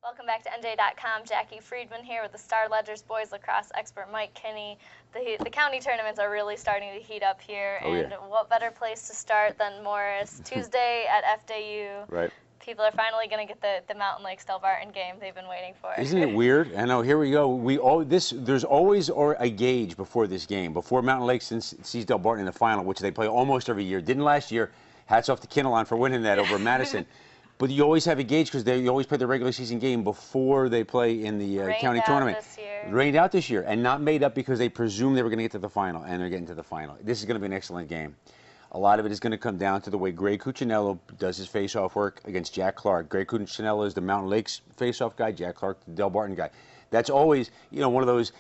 Welcome back to NJ.com. Jackie Friedman here with the Star Ledger's boys lacrosse expert Mike Kinney. The county tournaments are really starting to heat up here, and what better place to start than Morris? Tuesday at FDU. Right. People are finally going to get the Mountain Lakes Delbarton game they've been waiting for. Isn't it weird? I know. Here we go. There's always a gauge before this game, before Mountain Lakes sees Delbarton in the final, which they play almost every year. Didn't last year. Hats off to Kinnelon for winning that over Madison. But you always have a gauge because you always play the regular season game before they play in the county tournament. This year. Rained out this year, and not made up because they presumed they were going to get to the final, and they're getting to the final. This is going to be an excellent game. A lot of it is going to come down to the way Greg Cuccinello does his face-off work against Jack Clark. Greg Cuccinello is the Mountain Lakes face-off guy. Jack Clark, the Delbarton guy. That's always, one of those,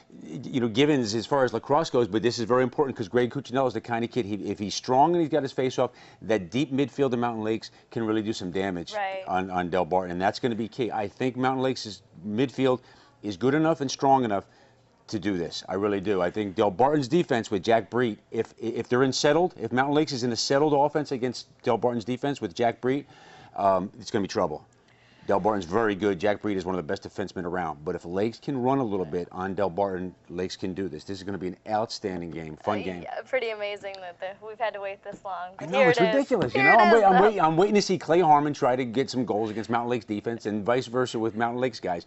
givens as far as lacrosse goes, but this is very important because Greg Cuccinello is the kind of kid, if he's strong and he's got his face-off, that deep midfield of Mountain Lakes can really do some damage on Delbarton, and that's going to be key. I think Mountain Lakes' midfield is good enough and strong enough to do this. I really do. I think Delbarton's defense with Jack Breet, if they're in settled, if Mountain Lakes is in a settled offense against Delbarton's defense with Jack Breet, it's going to be trouble. Delbarton's very good. Jack Breet is one of the best defensemen around. But if Lakes can run a little bit on Delbarton, Lakes can do this. This is going to be an outstanding game, fun game. Yeah, pretty amazing that we've had to wait this long. I know, it's ridiculous. I'm waiting to see Clay Harmon try to get some goals against Mountain Lakes defense and vice versa with Mountain Lakes guys.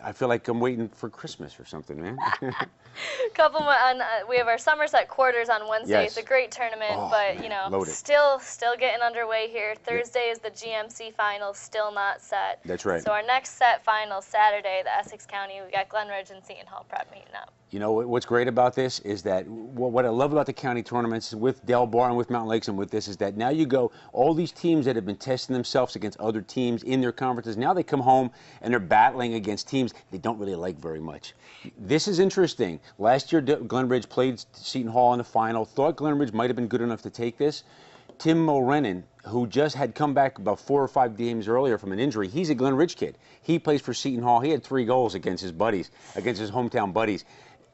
I feel like I'm waiting for Christmas or something, man. We have our Somerset quarters on Wednesday. It's a great tournament, but still getting underway here. Thursday is the GMC finals, still not set. That's right. So our next set finals Saturday, the Essex County, we got Glen and Seton Hall Prep meeting up. You know what's great about this is that what I love about the county tournaments with Delbarton, with Mountain Lakes, and with this is that now you go, all these teams that have been testing themselves against other teams in their conferences, now they come home and they're battling against teams they don't really like very much. This is interesting. Last year, Glenridge played Seton Hall in the final, thought Glenridge might have been good enough to take this. Tim Mulrennan, who just had come back about 4 or 5 games earlier from an injury, he's a Glenridge kid. He plays for Seton Hall. He had 3 goals against his buddies, against his hometown buddies.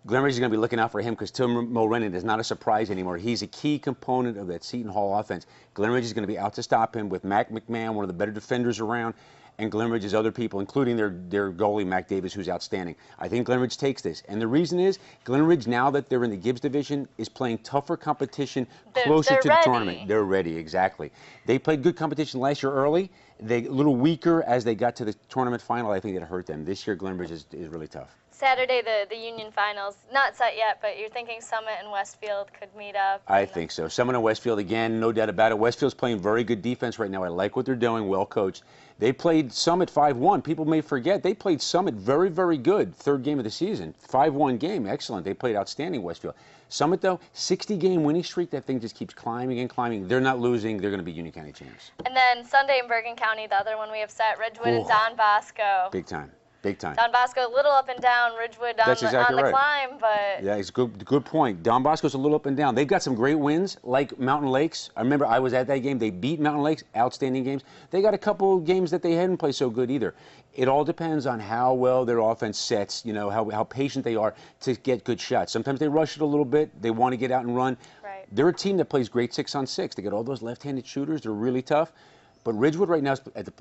Glenridge is going to be looking out for him because Tim Mulrennan is not a surprise anymore. He's a key component of that Seton Hall offense. Glenridge is going to be out to stop him with Mac McMahon, one of the better defenders around, and Glenridge's other people, including their goalie, Mac Davis, who's outstanding. I think Glenridge takes this. And the reason is, Glenridge, now that they're in the Gibbs division, is playing tougher competition closer to the tournament. They're ready, exactly. They played good competition last year early. They a little weaker as they got to the tournament final. I think it hurt them. This year, Glenridge is really tough. Saturday, the Union finals, not set yet, but you're thinking Summit and Westfield could meet up? I think so. Summit and Westfield, again, no doubt about it. Westfield's playing very good defense right now. I like what they're doing, well coached. They played Summit 5-1. People may forget, they played Summit very, very good. 3rd game of the season. 5-1 game, excellent. They played outstanding, Westfield. Summit, though, 60-game winning streak. That thing just keeps climbing and climbing. They're not losing. They're going to be Union County champs. And then Sunday in Bergen County, the other one we have set, Ridgewood and Don Bosco. Big time. Big time. Don Bosco a little up and down, Ridgewood on the climb, but... Yeah, it's a good point. Don Bosco's a little up and down. They've got some great wins, like Mountain Lakes. I remember I was at that game. They beat Mountain Lakes, outstanding games. They got a couple of games that they hadn't played so good either. It all depends on how well their offense sets, how patient they are to get good shots. Sometimes they rush it a little bit. They want to get out and run. Right. They're a team that plays great 6-on-6. They got all those left-handed shooters. They're really tough. But Ridgewood right now,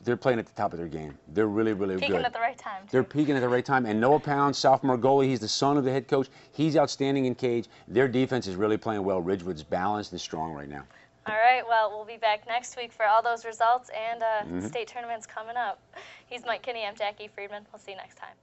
they're playing at the top of their game. They're really, really good. Peaking at the right time, too. They're peaking at the right time. And Noah Pound, sophomore goalie, he's the son of the head coach. He's outstanding in cage. Their defense is really playing well. Ridgewood's balanced and strong right now. All right, well, we'll be back next week for all those results and state tournaments coming up. He's Mike Kinney. I'm Jackie Friedman. We'll see you next time.